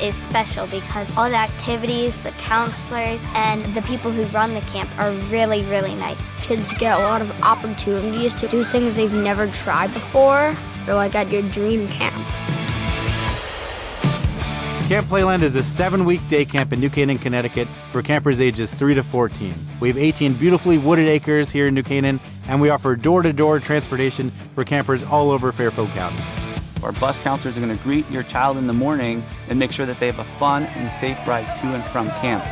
is special because all the activities, the counselors, and the people who run the camp are really, really nice. Kids get a lot of opportunities to do things they've never tried before. They're like at your dream camp. Camp Playland is a 7-week day camp in New Canaan, Connecticut for campers ages 3 to 14. We have 18 beautifully wooded acres here in New Canaan, and we offer door-to-door transportation for campers all over Fairfield County. Our bus counselors are going to greet your child in the morning and make sure that they have a fun and safe ride to and from camp.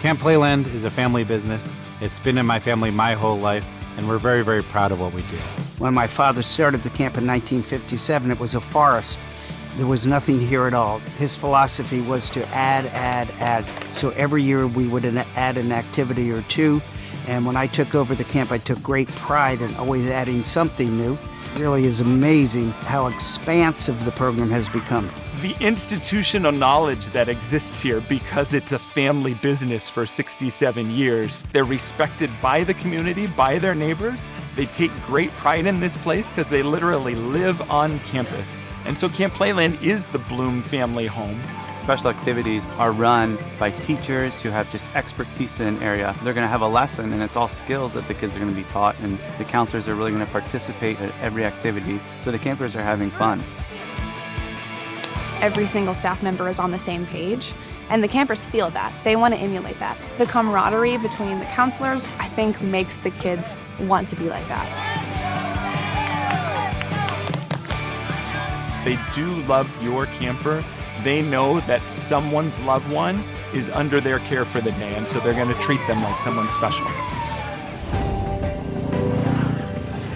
Camp Playland is a family business. It's been in my family my whole life, and we're very, very proud of what we do. When my father started the camp in 1957, it was a forest. There was nothing here at all. His philosophy was to add. So every year we would add an activity or two. And when I took over the camp, I took great pride in always adding something new. It really is amazing how expansive the program has become. The institutional knowledge that exists here, because it's a family business for 67 years, they're respected by the community, by their neighbors. They take great pride in this place because they literally live on campus. And so Camp Playland is the Bloom family home. Special activities are run by teachers who have just expertise in an area. They're going to have a lesson, and it's all skills that the kids are going to be taught, and the counselors are really going to participate at every activity, so the campers are having fun. Every single staff member is on the same page, and the campers feel that. They want to emulate that. The camaraderie between the counselors, I think, makes the kids want to be like that. They do love your camper. They know that someone's loved one is under their care for the day, and so they're going to treat them like someone special.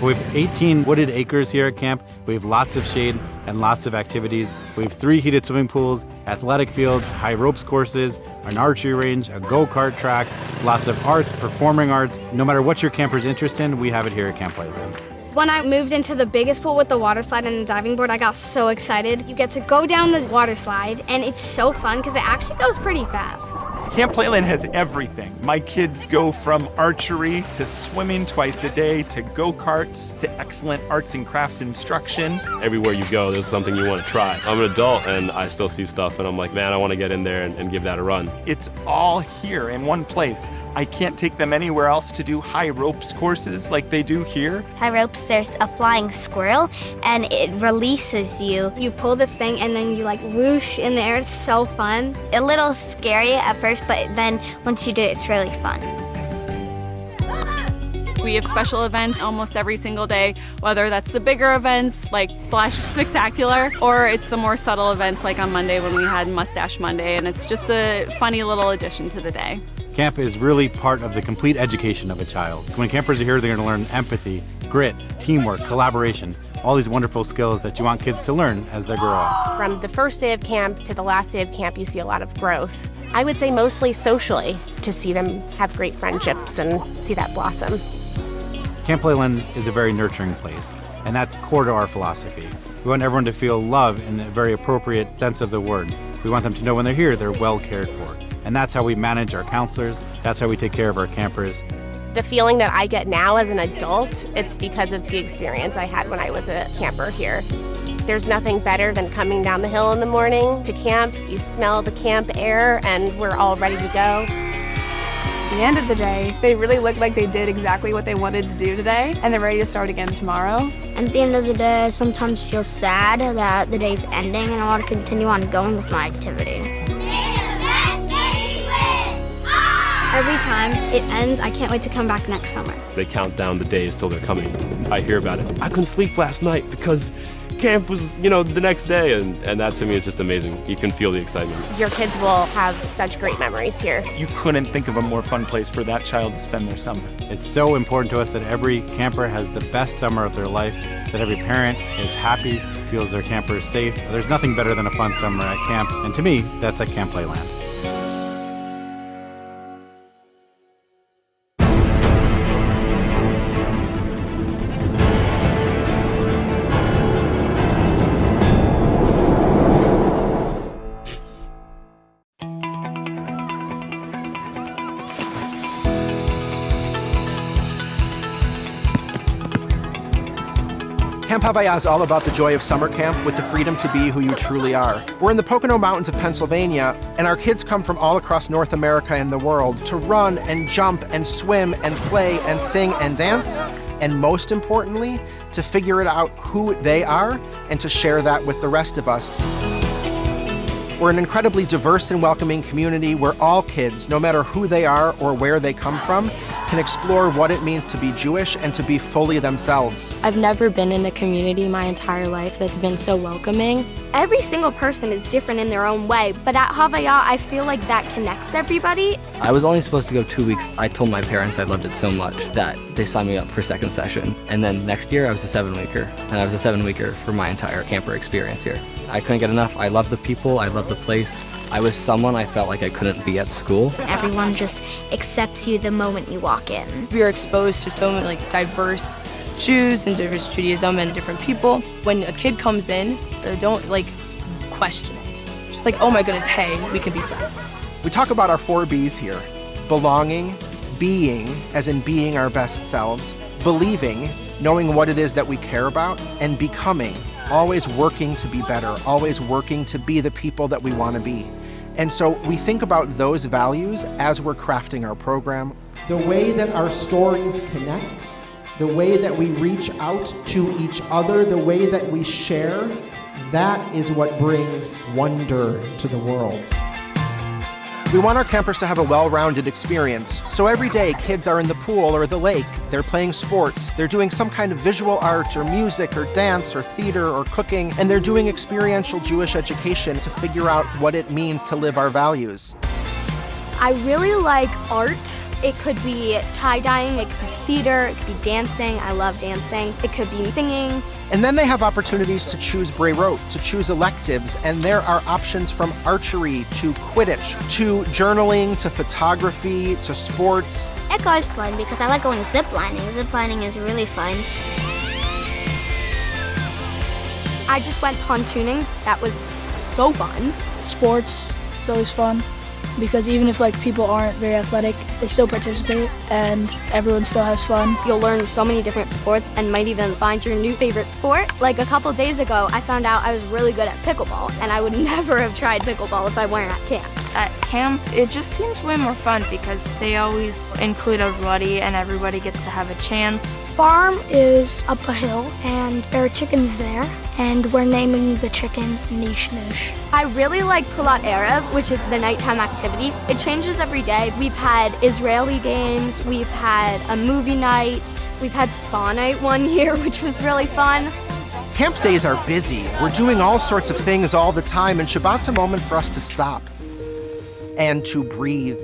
We have 18 wooded acres here at camp. We have lots of shade and lots of activities. We have 3 heated swimming pools, athletic fields, high ropes courses, an archery range, a go-kart track, lots of arts, performing arts. No matter what your camper's interest in, we have it here at Camp Playland. When I moved into the biggest pool with the water slide and the diving board, I got so excited. You get to go down the water slide, and it's so fun because it actually goes pretty fast. Camp Playland has everything. My kids go from archery to swimming twice a day to go-karts to excellent arts and crafts instruction. Everywhere you go, there's something you want to try. I'm an adult and I still see stuff and I'm like, man, I want to get in there and give that a run. It's all here in one place. I can't take them anywhere else to do high ropes courses like they do here. High ropes, there's a flying squirrel, and it releases you. You pull this thing, and then you like whoosh in the air. It's so fun. A little scary at first, but then once you do it, it's really fun. We have special events almost every single day, whether that's the bigger events like Splash Spectacular, or it's the more subtle events like on Monday when we had Mustache Monday, and it's just a funny little addition to the day. Camp is really part of the complete education of a child. When campers are here, they're going to learn empathy, grit, teamwork, collaboration, all these wonderful skills that you want kids to learn as they grow up. From the first day of camp to the last day of camp, you see a lot of growth. I would say mostly socially, to see them have great friendships and see that blossom. Camp Playland is a very nurturing place, and that's core to our philosophy. We want everyone to feel love in a very appropriate sense of the word. We want them to know when they're here, they're well cared for. And that's how we manage our counselors. That's how we take care of our campers. The feeling that I get now as an adult, it's because of the experience I had when I was a camper here. There's nothing better than coming down the hill in the morning to camp. You smell the camp air, and we're all ready to go. At the end of the day, they really look like they did exactly what they wanted to do today, and they're ready to start again tomorrow. And at the end of the day, I sometimes feel sad that the day's ending, and I want to continue on going with my activity. Every time it ends, I can't wait to come back next summer. They count down the days till they're coming. I hear about it. I couldn't sleep last night because camp was, the next day. And that to me is just amazing. You can feel the excitement. Your kids will have such great memories here. You couldn't think of a more fun place for that child to spend their summer. It's so important to us that every camper has the best summer of their life, that every parent is happy, feels their camper is safe. There's nothing better than a fun summer at camp. And to me, that's at Camp Playland. Camp Havaya is all about the joy of summer camp with the freedom to be who you truly are. We're in the Pocono Mountains of Pennsylvania, and our kids come from all across North America and the world to run and jump and swim and play and sing and dance, and most importantly, to figure it out who they are and to share that with the rest of us. We're an incredibly diverse and welcoming community where all kids, no matter who they are or where they come from, can explore what it means to be Jewish and to be fully themselves. I've never been in a community my entire life that's been so welcoming. Every single person is different in their own way, but at Havaya, I feel like that connects everybody. I was only supposed to go 2 weeks. I told my parents I loved it so much that they signed me up for second session. And then next year I was a 7-weeker, and I was a 7-weeker for my entire camper experience here. I couldn't get enough. I loved the people, I loved the place. I was someone I felt like I couldn't be at school. Everyone just accepts you the moment you walk in. We are exposed to so many diverse Jews and diverse Judaism and different people. When a kid comes in, they don't question it. Just oh my goodness, hey, we can be friends. We talk about our 4 B's here: belonging, being, as in being our best selves, believing, knowing what it is that we care about, and becoming, always working to be better, always working to be the people that we want to be. And so we think about those values as we're crafting our program. The way that our stories connect, the way that we reach out to each other, the way that we share, that is what brings wonder to the world. We want our campers to have a well-rounded experience. So every day, kids are in the pool or the lake, they're playing sports, they're doing some kind of visual art or music or dance or theater or cooking, and they're doing experiential Jewish education to figure out what it means to live our values. I really like art. It could be tie-dyeing, it could be theater, it could be dancing. I love dancing. It could be singing. And then they have opportunities to choose Breirot, to choose electives, and there are options from archery to Quidditch, to journaling, to photography, to sports. Echo is fun because I like going ziplining. Ziplining is really fun. I just went pontooning. That was so fun. Sports is always fun because even if people aren't very athletic, they still participate and everyone still has fun. You'll learn so many different sports and might even find your new favorite sport. A couple days ago, I found out I was really good at pickleball, and I would never have tried pickleball if I weren't at camp. At camp, it just seems way more fun because they always include everybody and everybody gets to have a chance. Farm is up a hill and there are chickens there, and we're naming the chicken Nish Nish. I really like Pulat Erev, which is the nighttime activity. It changes every day. We've had Israeli games, we've had a movie night, we've had spa night one year, which was really fun. Camp days are busy. We're doing all sorts of things all the time, and Shabbat's a moment for us to stop and to breathe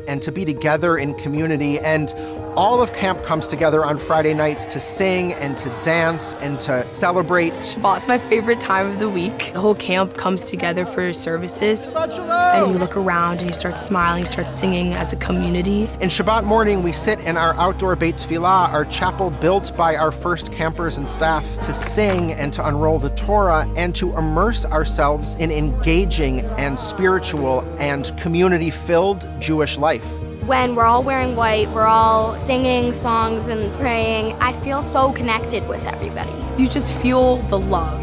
and to be together in community. And all of camp comes together on Friday nights to sing and to dance and to celebrate. Shabbat's my favorite time of the week. The whole camp comes together for services. And you look around and you start smiling, you start singing as a community. In Shabbat morning, we sit in our outdoor Beit Tefillah, our chapel built by our first campers and staff, to sing and to unroll the Torah and to immerse ourselves in engaging and spiritual and community-filled Jewish life. When we're all wearing white, we're all singing songs and praying, I feel so connected with everybody. You just feel the love.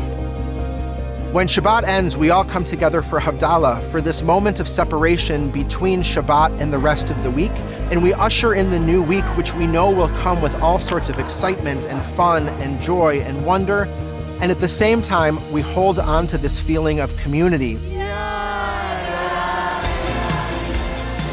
When Shabbat ends, we all come together for Havdalah, for this moment of separation between Shabbat and the rest of the week, and we usher in the new week, which we know will come with all sorts of excitement and fun and joy and wonder, and at the same time, we hold on to this feeling of community.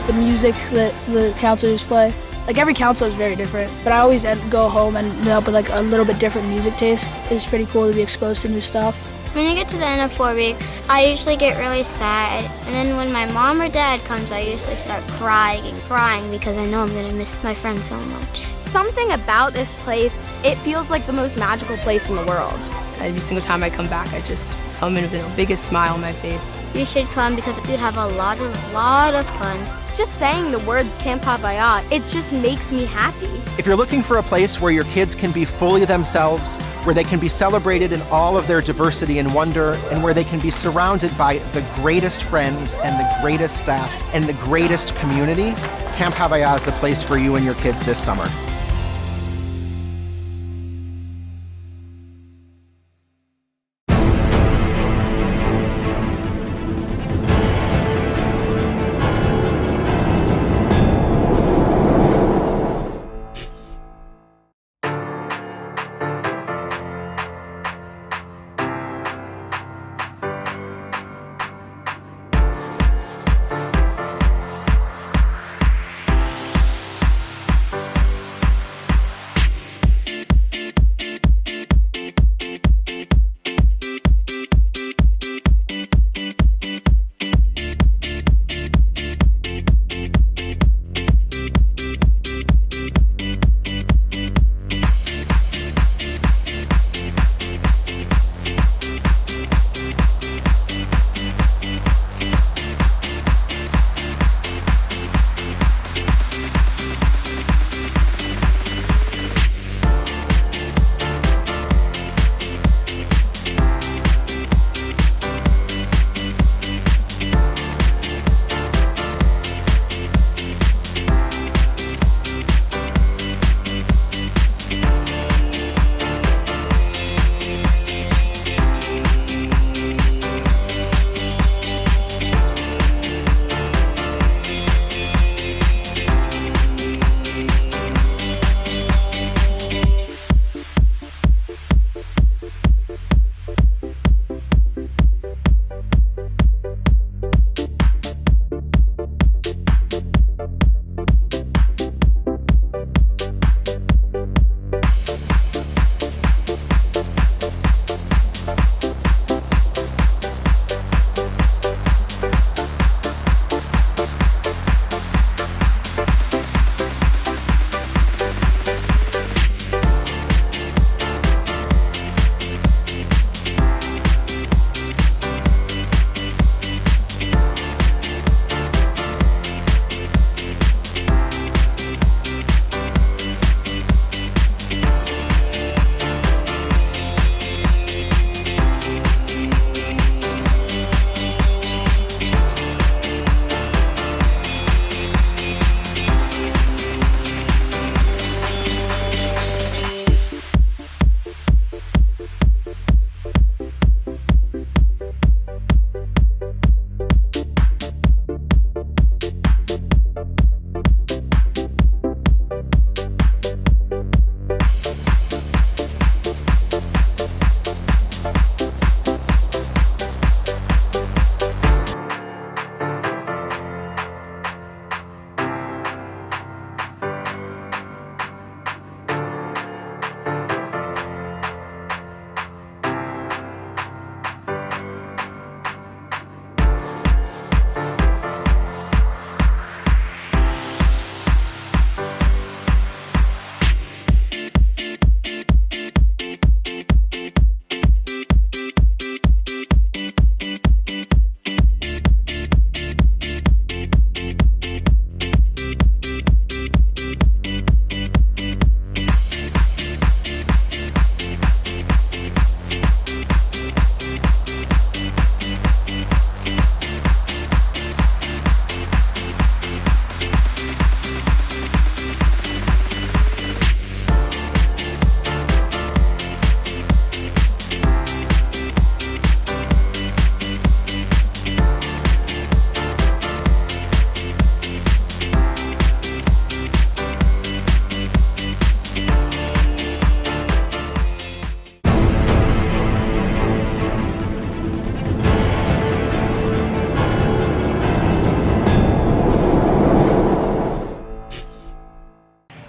The music that the counselors play. Every counselor is very different, but I always go home and end up with a little bit different music taste. It's pretty cool to be exposed to new stuff. When I get to the end of 4 weeks, I usually get really sad. And then when my mom or dad comes, I usually start crying because I know I'm gonna miss my friends so much. Something about this place, it feels like the most magical place in the world. Every single time I come back, I just come in with the biggest smile on my face. You should come because you'd have a lot of fun. Just saying the words Camp Havaya, it just makes me happy. If you're looking for a place where your kids can be fully themselves, where they can be celebrated in all of their diversity and wonder, and where they can be surrounded by the greatest friends and the greatest staff and the greatest community, Camp Havaya is the place for you and your kids this summer.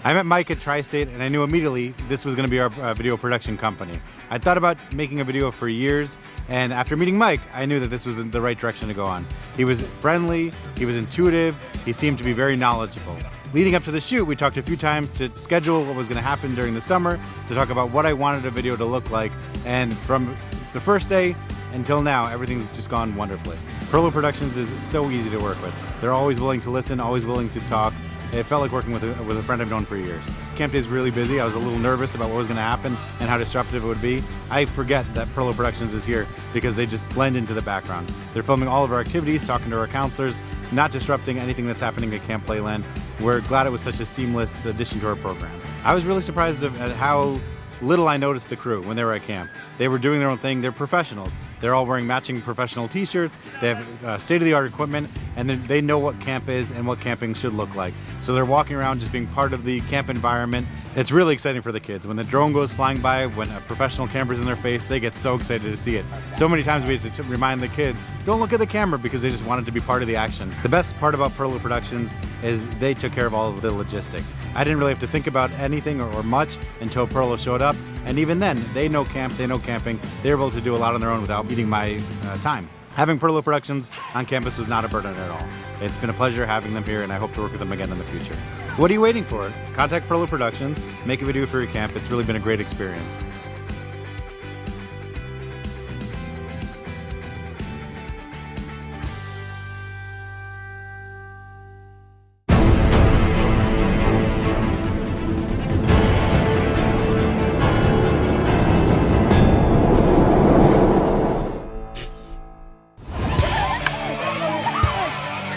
I met Mike at Tri-State, and I knew immediately this was going to be our video production company. I thought about making a video for years, and after meeting Mike, I knew that this was the right direction to go on. He was friendly, he was intuitive, he seemed to be very knowledgeable. Leading up to the shoot, we talked a few times to schedule what was going to happen during the summer, to talk about what I wanted a video to look like, and from the first day until now, everything's just gone wonderfully. Perlow Productions is so easy to work with. They're always willing to listen, always willing to talk. It felt like working with a friend I've known for years. Camp Day is really busy. I was a little nervous about what was going to happen and how disruptive it would be. I forget that Perlow Productions is here because they just blend into the background. They're filming all of our activities, talking to our counselors, not disrupting anything that's happening at Camp Playland. We're glad it was such a seamless addition to our program. I was really surprised at how little I noticed the crew when they were at camp. They were doing their own thing. They're professionals. They're all wearing matching professional t-shirts. They have state-of-the-art equipment, and they know what camp is and what camping should look like. So they're walking around just being part of the camp environment. It's really exciting for the kids. When the drone goes flying by, when a professional camera's in their face, they get so excited to see it. So many times we have to remind the kids, don't look at the camera, because they just wanted to be part of the action. The best part about Perlow Productions is they took care of all of the logistics. I didn't really have to think about anything or much until Perlow showed up. And even then, they know camp, they know camping. They're able to do a lot on their own without eating my time. Having Perlow Productions on campus was not a burden at all. It's been a pleasure having them here, and I hope to work with them again in the future. What are you waiting for? Contact Perlow Productions, make a video for your camp. It's really been a great experience.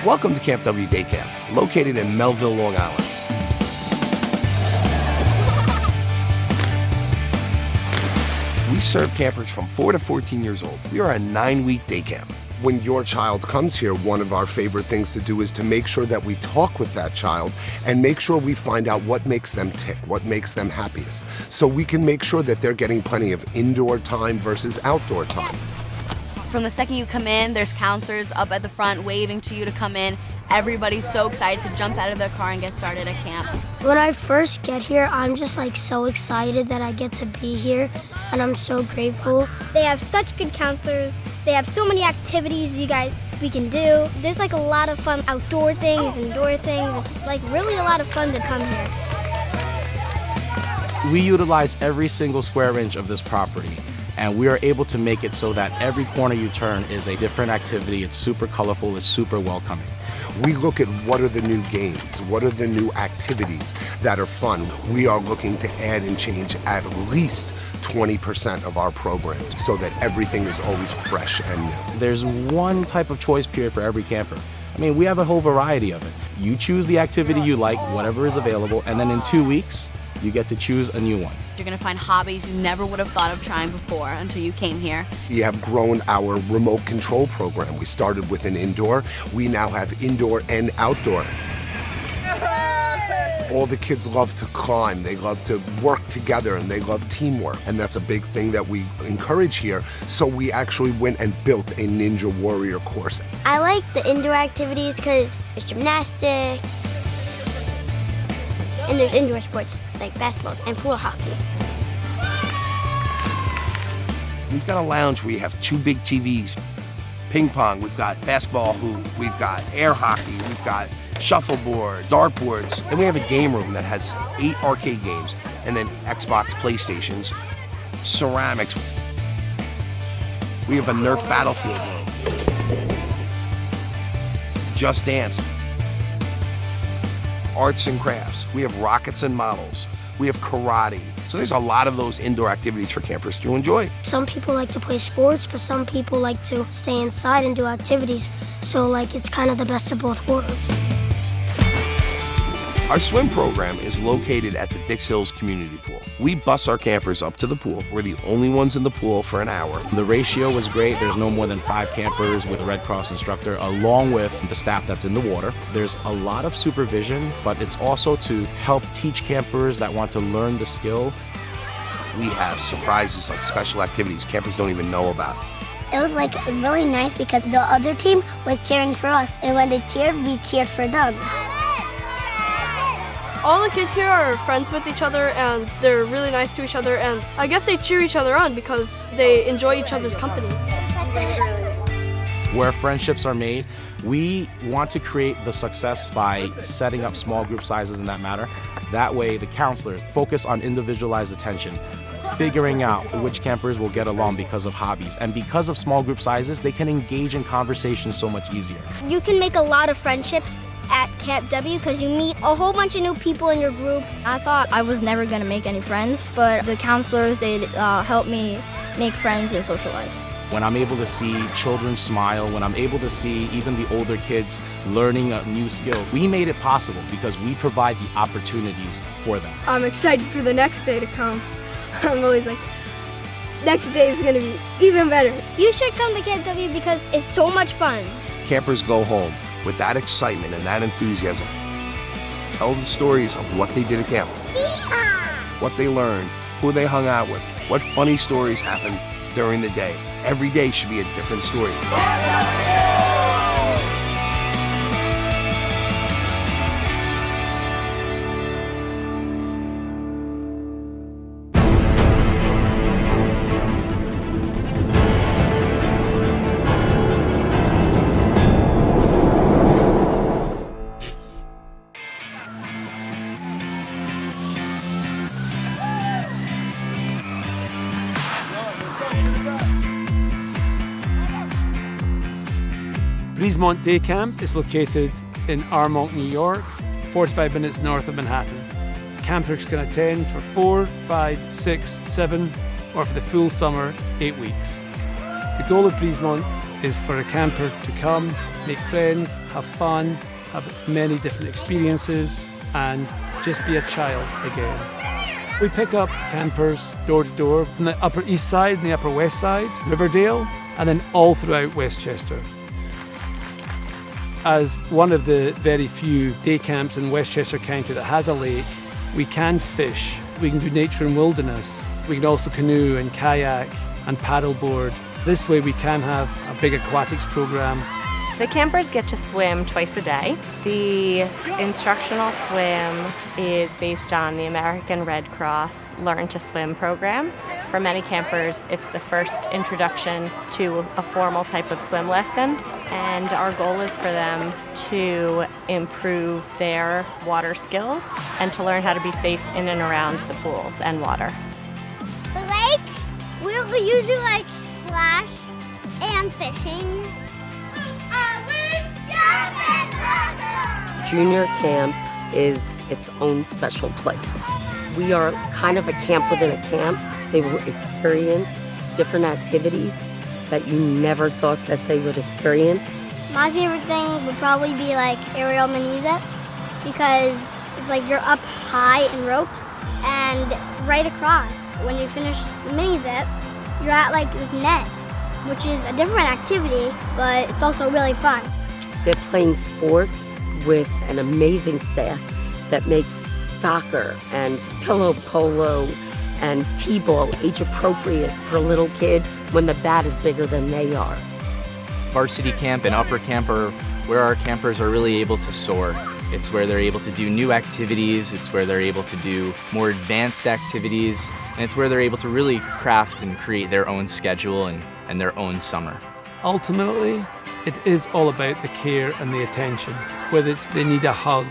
Welcome to Camp W Day Camp, located in Melville, Long Island. We serve campers from 4 to 14 years old. We are a 9-week day camp. When your child comes here, one of our favorite things to do is to make sure that we talk with that child and make sure we find out what makes them tick, what makes them happiest, so we can make sure that they're getting plenty of indoor time versus outdoor time. From the second you come in, there's counselors up at the front waving to you to come in. Everybody's so excited to jump out of their car and get started at camp. When I first get here, I'm just like so excited that I get to be here, and I'm so grateful. They have such good counselors. They have so many activities we can do. There's like a lot of fun outdoor things, indoor things. It's like really a lot of fun to come here. We utilize every single square inch of this property, and we are able to make it so that every corner you turn is a different activity. It's super colorful, it's super welcoming. We look at what are the new games, what are the new activities that are fun. We are looking to add and change at least 20% of our program so that everything is always fresh and new. There's one type of choice period for every camper. I mean, we have a whole variety of it. You choose the activity you like, whatever is available, and then in 2 weeks, you get to choose a new one. You're gonna find hobbies you never would have thought of trying before until you came here. We have grown our remote control program. We started with an indoor. We now have indoor and outdoor. All the kids love to climb, they love to work together, and they love teamwork. And that's a big thing that we encourage here. So we actually went and built a Ninja Warrior course. I like the indoor activities because there's gymnastics, and there's indoor sports like basketball and floor hockey. We've got a lounge where you have 2 big TVs, ping pong, we've got basketball hoop, we've got air hockey, we've got shuffleboard, dartboards, and we have a game room that has 8 arcade games, and then Xbox, PlayStations, ceramics. We have a Nerf battlefield room. Just Dance. Arts and crafts. We have rockets and models. We have karate. So there's a lot of those indoor activities for campers to enjoy. Some people like to play sports, but some people like to stay inside and do activities. So like it's kind of the best of both worlds. Our swim program is located at the Dix Hills Community Pool. We bus our campers up to the pool. We're the only ones in the pool for an hour. The ratio was great. There's no more than 5 campers with a Red Cross instructor, along with the staff that's in the water. There's a lot of supervision, but it's also to help teach campers that want to learn the skill. We have surprises like special activities campers don't even know about. It was like really nice because the other team was cheering for us, and when they cheered, we cheered for them. All the kids here are friends with each other and they're really nice to each other, and I guess they cheer each other on because they enjoy each other's company. Where friendships are made, we want to create the success by setting up small group sizes in that matter. That way the counselors focus on individualized attention, figuring out which campers will get along because of hobbies. And because of small group sizes, they can engage in conversation so much easier. You can make a lot of friendships at Camp W because you meet a whole bunch of new people in your group. I thought I was never going to make any friends, but the counselors, they helped me make friends and socialize. When I'm able to see children smile, when I'm able to see even the older kids learning a new skill, we made it possible because we provide the opportunities for them. I'm excited for the next day to come. I'm always like, next day is going to be even better. You should come to Camp W because it's so much fun. Campers go home with that excitement and that enthusiasm. Tell the stories of what they did at camp, what they learned, who they hung out with, what funny stories happened during the day. Every day should be a different story. Breezemont Day Camp is located in Armonk, New York, 45 minutes north of Manhattan. Campers can attend for 4, 5, 6, 7, or for the full summer, 8 weeks. The goal of Breezemont is for a camper to come, make friends, have fun, have many different experiences, and just be a child again. We pick up campers door to door from the Upper East Side and the Upper West Side, Riverdale, and then all throughout Westchester. As one of the very few day camps in Westchester County that has a lake, we can fish, we can do nature and wilderness, we can also canoe and kayak and paddleboard. This way we can have a big aquatics program. The campers get to swim twice a day. The instructional swim is based on the American Red Cross Learn to Swim program. For many campers, it's the first introduction to a formal type of swim lesson, and our goal is for them to improve their water skills and to learn how to be safe in and around the pools and water. The lake, we'll usually like splash and fishing. Junior camp is its own special place. We are kind of a camp within a camp. They will experience different activities that you never thought that they would experience. My favorite thing would probably be like aerial mini zip because it's like you're up high in ropes and right across. When you finish the mini zip, you're at like this net, which is a different activity, but it's also really fun. They're playing sports with an amazing staff that makes soccer and pillow polo and t-ball age appropriate for a little kid when the bat is bigger than they are. Varsity camp and upper camp are where our campers are really able to soar. It's where they're able to do new activities, it's where they're able to do more advanced activities, and it's where they're able to really craft and create their own schedule and their own summer. Ultimately, it is all about the care and the attention, whether it's they need a hug,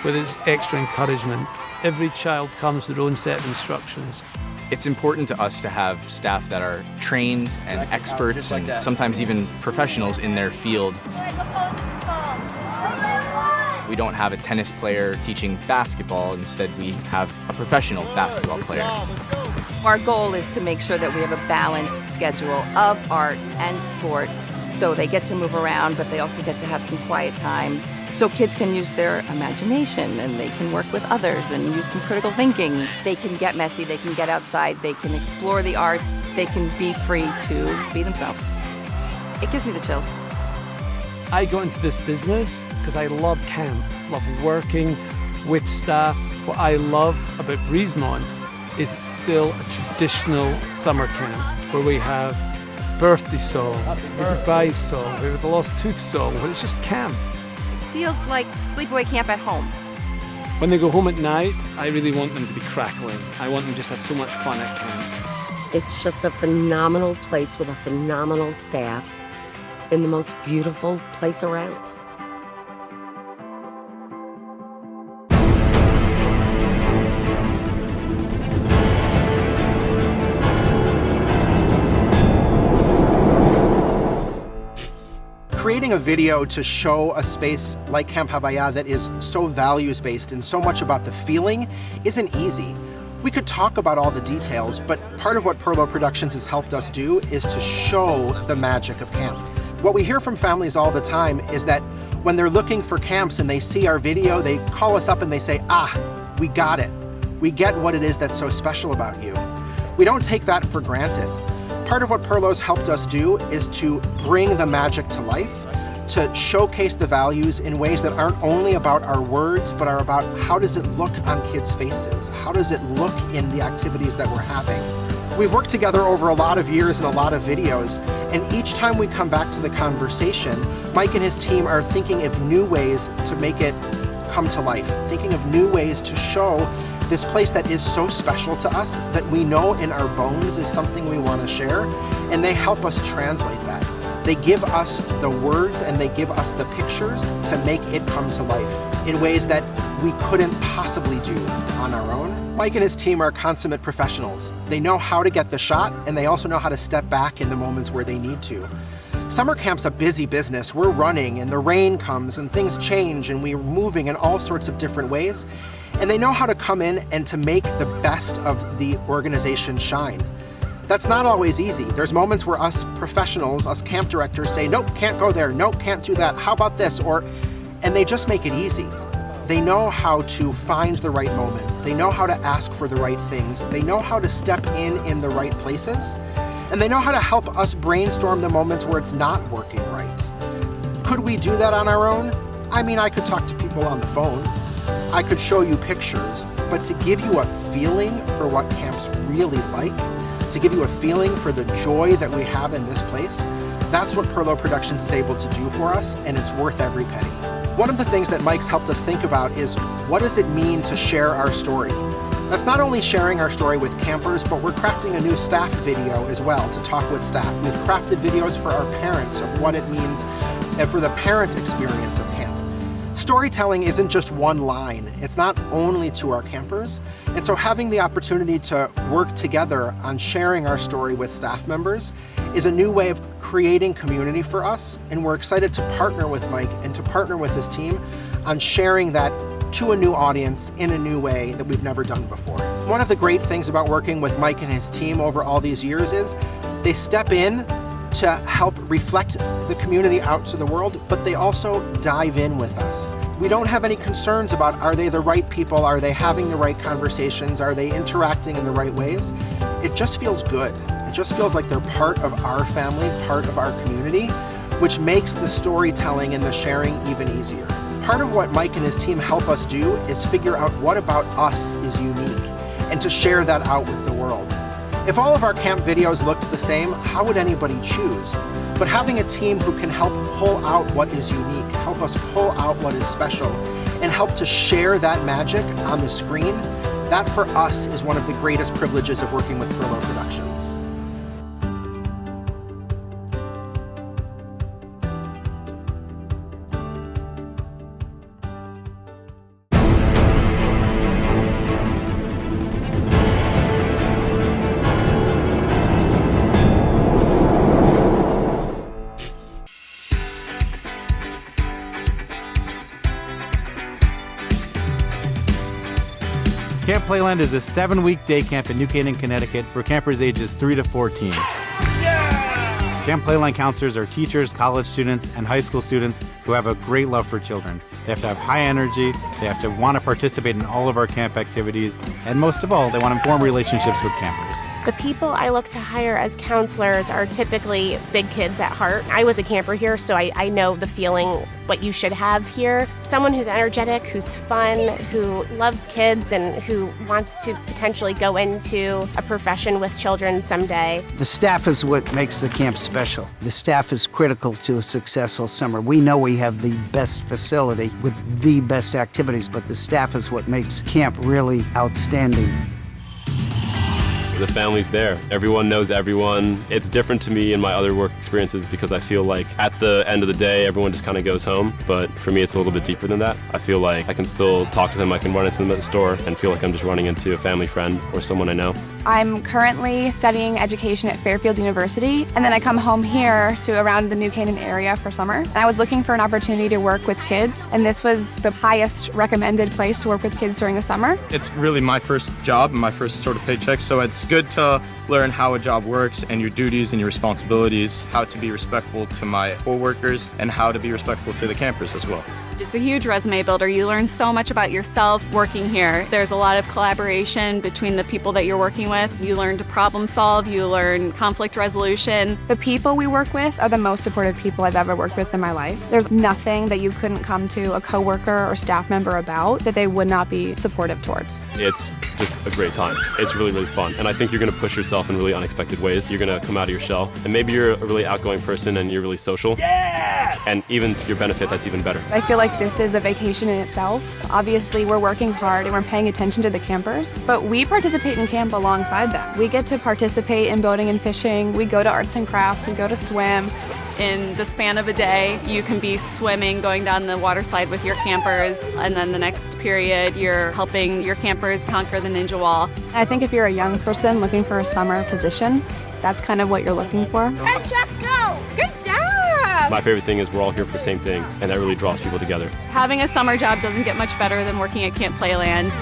whether it's extra encouragement. Every child comes with their own set of instructions. It's important to us to have staff that are trained and experts and sometimes even professionals in their field. We don't have a tennis player teaching basketball, instead we have a professional basketball player. Our goal is to make sure that we have a balanced schedule of art and sport, so they get to move around, but they also get to have some quiet time, so kids can use their imagination and they can work with others and use some critical thinking. They can get messy, they can get outside, they can explore the arts, they can be free to be themselves. It gives me the chills. I got into this business because I love camp, love working with staff. What I love about Breezemont is it's still a traditional summer camp where we have birthday song, the goodbye song, we have the lost tooth song, but it's just camp. Feels like sleepaway camp at home. When they go home at night, I really want them to be crackling. I want them just to have so much fun at camp. It's just a phenomenal place with a phenomenal staff in the most beautiful place around. Creating a video to show a space like Camp Havaya that is so values-based and so much about the feeling isn't easy. We could talk about all the details, but part of what Perlow Productions has helped us do is to show the magic of camp. What we hear from families all the time is that when they're looking for camps and they see our video, they call us up and they say, we got it. We get what it is that's so special about you. We don't take that for granted. Part of what Perlow's helped us do is to bring the magic to life, to showcase the values in ways that aren't only about our words, but are about how does it look on kids' faces? How does it look in the activities that we're having? We've worked together over a lot of years and a lot of videos, and each time we come back to the conversation, Mike and his team are thinking of new ways to make it come to life, thinking of new ways to show this place that is so special to us that we know in our bones is something we want to share, and they help us translate that. They give us the words and they give us the pictures to make it come to life in ways that we couldn't possibly do on our own. Mike and his team are consummate professionals. They know how to get the shot, and they also know how to step back in the moments where they need to. Summer camp's a busy business. We're running and the rain comes and things change and we're moving in all sorts of different ways. And they know how to come in and to make the best of the organization shine. That's not always easy. There's moments where us professionals, us camp directors say, nope, can't go there, nope, can't do that, how about this? And they just make it easy. They know how to find the right moments. They know how to ask for the right things. They know how to step in the right places. And they know how to help us brainstorm the moments where it's not working right. Could we do that on our own? I mean, I could talk to people on the phone. I could show you pictures, but to give you a feeling for what camp's really like, to give you a feeling for the joy that we have in this place, that's what Perlow Productions is able to do for us, and it's worth every penny. One of the things that Mike's helped us think about is, what does it mean to share our story? That's not only sharing our story with campers, but we're crafting a new staff video as well to talk with staff. We've crafted videos for our parents of what it means and for the parent experience of camp. Storytelling isn't just one line. It's not only to our campers. And so having the opportunity to work together on sharing our story with staff members is a new way of creating community for us. And we're excited to partner with Mike and to partner with his team on sharing that to a new audience in a new way that we've never done before. One of the great things about working with Mike and his team over all these years is they step in to help reflect the community out to the world, but they also dive in with us. We don't have any concerns about, are they the right people? Are they having the right conversations? Are they interacting in the right ways? It just feels good. It just feels like they're part of our family, part of our community, which makes the storytelling and the sharing even easier. Part of what Mike and his team help us do is figure out what about us is unique and to share that out with the world. If all of our camp videos looked the same, how would anybody choose? But having a team who can help pull out what is unique, help us pull out what is special, and help to share that magic on the screen, that for us is one of the greatest privileges of working with Perlow Productions. Camp Playland is a 7-week day camp in New Canaan, Connecticut for campers ages 3 to 14. Camp Playland counselors are teachers, college students, and high school students who have a great love for children. They have to have high energy, they have to want to participate in all of our camp activities, and most of all, they want to form relationships with campers. The people I look to hire as counselors are typically big kids at heart. I was a camper here, so I know the feeling, what you should have here. Someone who's energetic, who's fun, who loves kids, and who wants to potentially go into a profession with children someday. The staff is what makes the camp special. The staff is critical to a successful summer. We know we have the best facility with the best activities, but the staff is what makes camp really outstanding. The family's there. Everyone knows everyone. It's different to me in my other work experiences because I feel like at the end of the day, everyone just kind of goes home. But for me, it's a little bit deeper than that. I feel like I can still talk to them. I can run into them at the store and feel like I'm just running into a family friend or someone I know. I'm currently studying education at Fairfield University, and then I come home here to around the New Canaan area for summer. And I was looking for an opportunity to work with kids, and this was the highest recommended place to work with kids during the summer. It's really my first job and my first sort of paycheck, so it's good to learn how a job works and your duties and your responsibilities, how to be respectful to my coworkers, and how to be respectful to the campers as well. It's a huge resume builder. You learn so much about yourself working here. There's a lot of collaboration between the people that you're working with. You learn to problem solve, you learn conflict resolution. The people we work with are the most supportive people I've ever worked with in my life. There's nothing that you couldn't come to a coworker or staff member about that they would not be supportive towards. It's just a great time. It's really, really fun. And I think you're going to push yourself in really unexpected ways. You're going to come out of your shell. And maybe you're a really outgoing person and you're really social. Yeah! And even to your benefit, that's even better. I feel like this is a vacation in itself. Obviously, we're working hard and we're paying attention to the campers, but we participate in camp alongside them. We get to participate in boating and fishing. We go to arts and crafts. We go to swim. In the span of a day, you can be swimming, going down the water slide with your campers, and then the next period, you're helping your campers conquer the ninja wall. I think if you're a young person looking for a summer position, that's kind of what you're looking for. Let's go! Good job! My favorite thing is we're all here for the same thing, and that really draws people together. Having a summer job doesn't get much better than working at Camp Playland.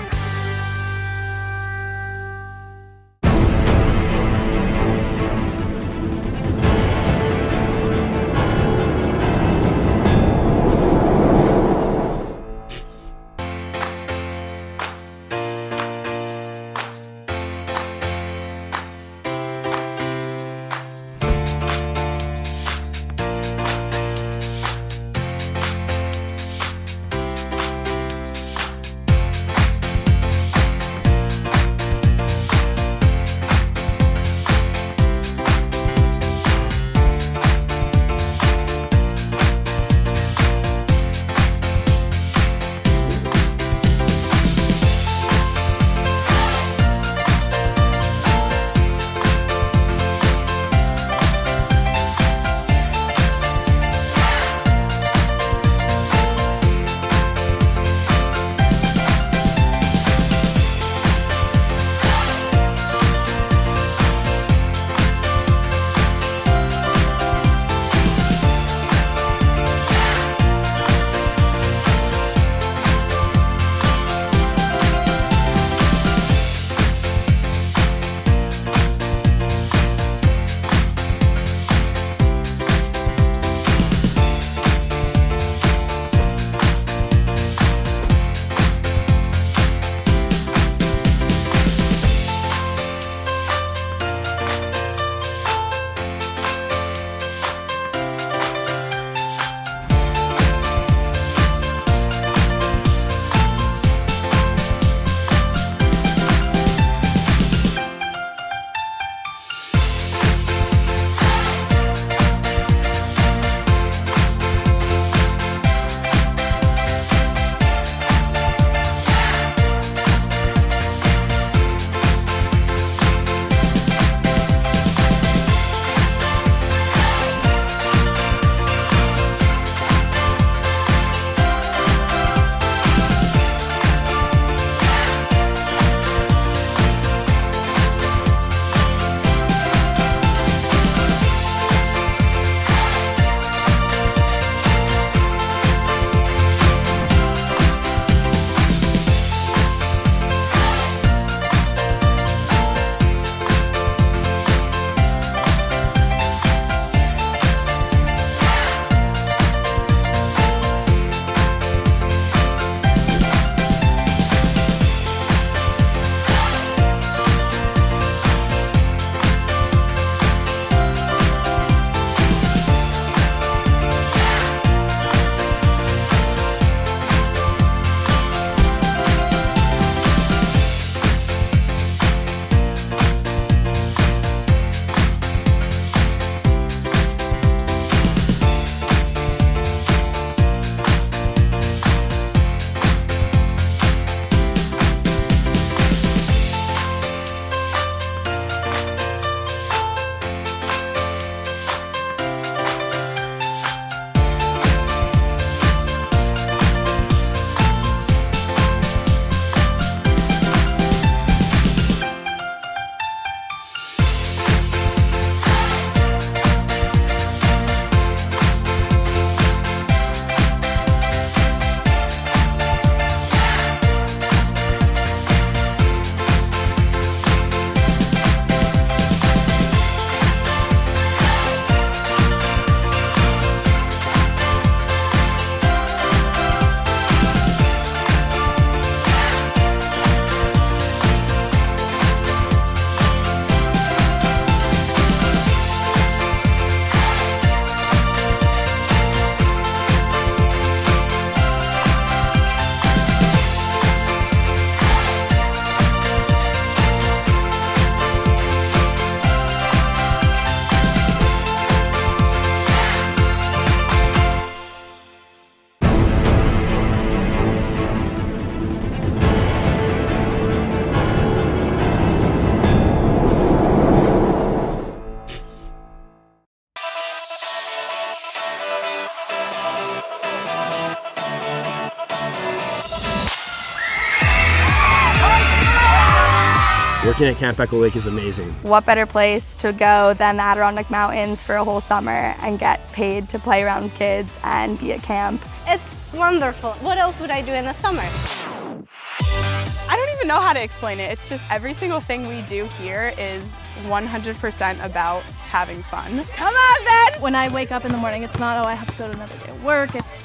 Working at Camp Echo Lake is amazing. What better place to go than the Adirondack Mountains for a whole summer and get paid to play around kids and be at camp? It's wonderful. What else would I do in the summer? I don't even know how to explain it. It's just every single thing we do here is 100% about having fun. Come on, Ben! When I wake up in the morning, it's not, oh, I have to go to another day of work. It's,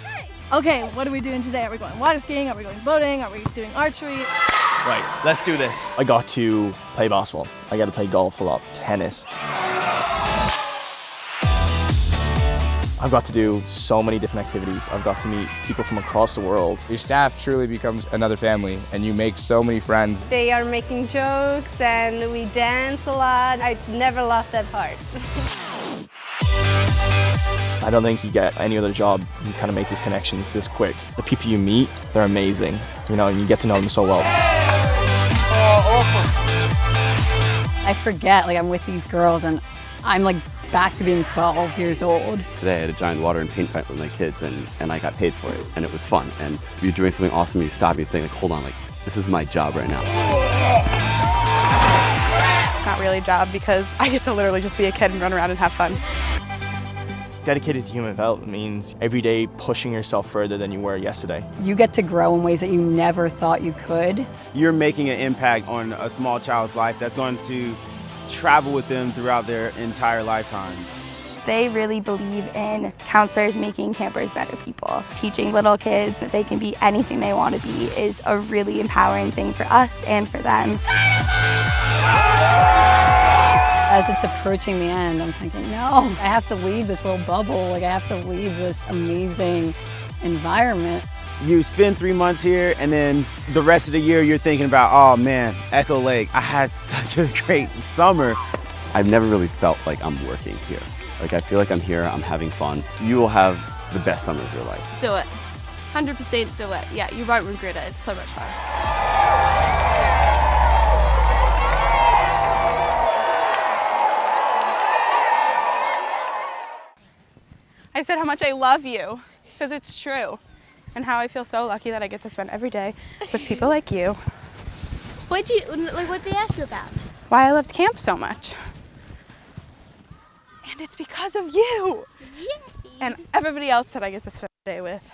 okay, what are we doing today? Are we going water skiing? Are we going boating? Are we doing archery? Right, let's do this. I got to play basketball. I got to play golf a lot, tennis. I've got to do so many different activities. I've got to meet people from across the world. Your staff truly becomes another family, and you make so many friends. They are making jokes and we dance a lot. I never left that part. I don't think you get any other job. You kind of make these connections this quick. The people you meet, they're amazing, you know, and you get to know them so well. I forget, like I'm with these girls and I'm like back to being 12 years old. Today I had a giant water and paint fight with my kids and I got paid for it and it was fun. And you're doing something awesome and you stop and you think like, hold on, like this is my job right now. It's not really a job because I get to literally just be a kid and run around and have fun. Dedicated to human development means every day pushing yourself further than you were yesterday. You get to grow in ways that you never thought you could. You're making an impact on a small child's life that's going to travel with them throughout their entire lifetime. They really believe in counselors making campers better people. Teaching little kids that they can be anything they want to be is a really empowering thing for us and for them. As it's approaching the end, I'm thinking, no, I have to leave this little bubble. Like I have to leave this amazing environment. You spend 3 months here and then the rest of the year you're thinking about, oh man, Echo Lake, I had such a great summer. I've never really felt like I'm working here. Like I feel like I'm here, I'm having fun. You will have the best summer of your life. Do it. 100% do it. Yeah, you won't regret it. It's so much fun. I said how much I love you, because it's true, and how I feel so lucky that I get to spend every day with people like you. What'd they ask you about? Why I loved camp so much. And it's because of you. Yay. And everybody else that I get to spend the day with.